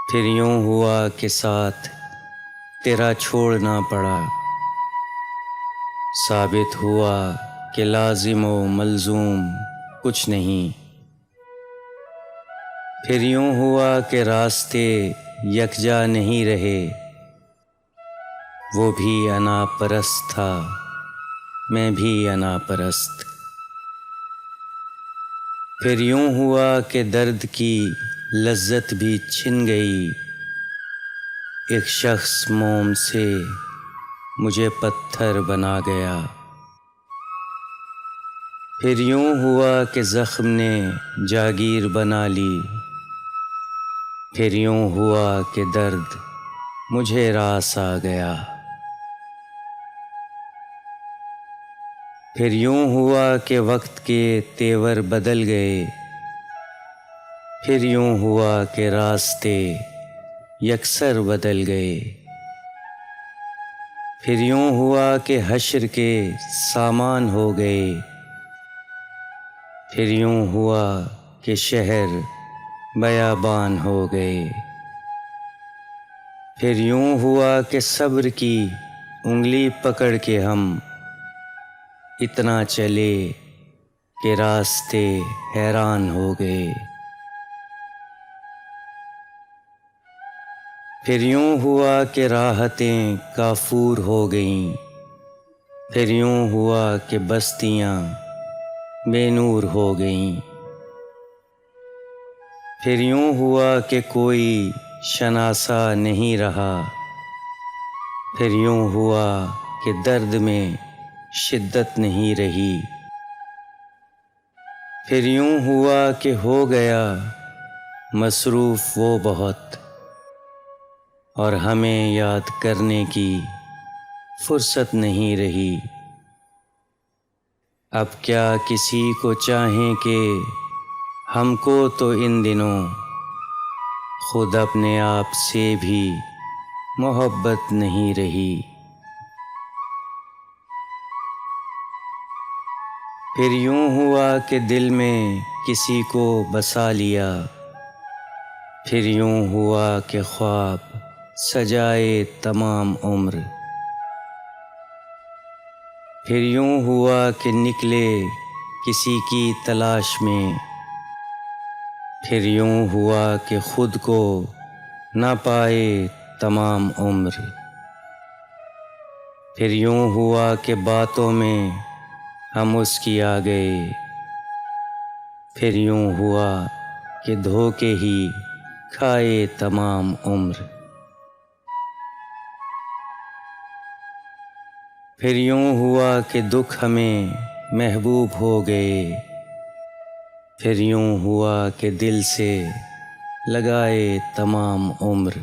پھر یوں ہوا کہ ساتھ تیرا چھوڑنا پڑا، ثابت ہوا کہ لازم و ملزوم کچھ نہیں۔ پھر یوں ہوا کہ راستے یکجا نہیں رہے، وہ بھی انا پرست تھا، میں بھی انا پرست۔ پھر یوں ہوا کہ درد کی لذت بھی چھن گئی، ایک شخص موم سے مجھے پتھر بنا گیا۔ پھر یوں ہوا کہ زخم نے جاگیر بنا لی، پھر یوں ہوا کہ درد مجھے راس آ گیا۔ پھر یوں ہوا کہ وقت کے تیور بدل گئے، پھر یوں ہوا کہ راستے یکسر بدل گئے۔ پھر یوں ہوا کہ حشر کے سامان ہو گئے، پھر یوں ہوا کہ شہر بیابان ہو گئے۔ پھر یوں ہوا کہ صبر کی انگلی پکڑ کے ہم اتنا چلے کہ راستے حیران ہو گئے۔ پھر یوں ہوا کہ راحتیں کافور ہو گئیں، پھر یوں ہوا کہ بستیاں بے نور ہو گئیں۔ پھر یوں ہوا کہ کوئی شناسا نہیں رہا، پھر یوں ہوا کہ درد میں شدت نہیں رہی۔ پھر یوں ہوا کہ ہو گیا مصروف وہ بہت، اور ہمیں یاد کرنے کی فرصت نہیں رہی۔ اب کیا کسی کو چاہیں کہ ہم کو تو ان دنوں خود اپنے آپ سے بھی محبت نہیں رہی۔ پھر یوں ہوا کہ دل میں کسی کو بسا لیا، پھر یوں ہوا کہ خواب سجائے تمام عمر۔ پھر یوں ہوا کہ نکلے کسی کی تلاش میں، پھر یوں ہوا کہ خود کو نہ پائے تمام عمر۔ پھر یوں ہوا کہ باتوں میں ہم مسکرا گئے، پھر یوں ہوا کہ دھوکے ہی کھائے تمام عمر۔ پھر یوں ہوا کہ دکھ ہمیں محبوب ہو گئے، پھر یوں ہوا کہ دل سے لگائے تمام عمر۔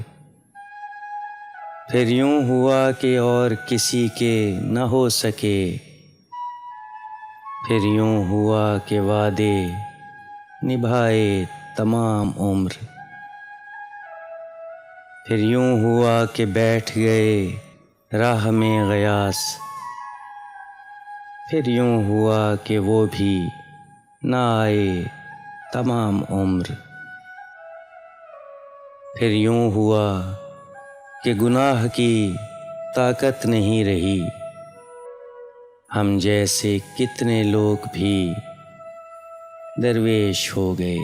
پھر یوں ہوا کہ اور کسی کے نہ ہو سکے، پھر یوں ہوا کہ وعدے نبھائے تمام عمر۔ پھر یوں ہوا کہ بیٹھ گئے راہ میں غیاث، پھر یوں ہوا کہ وہ بھی نہ آئے تمام عمر۔ پھر یوں ہوا کہ گناہ کی طاقت نہیں رہی، ہم جیسے کتنے لوگ بھی درویش ہو گئے۔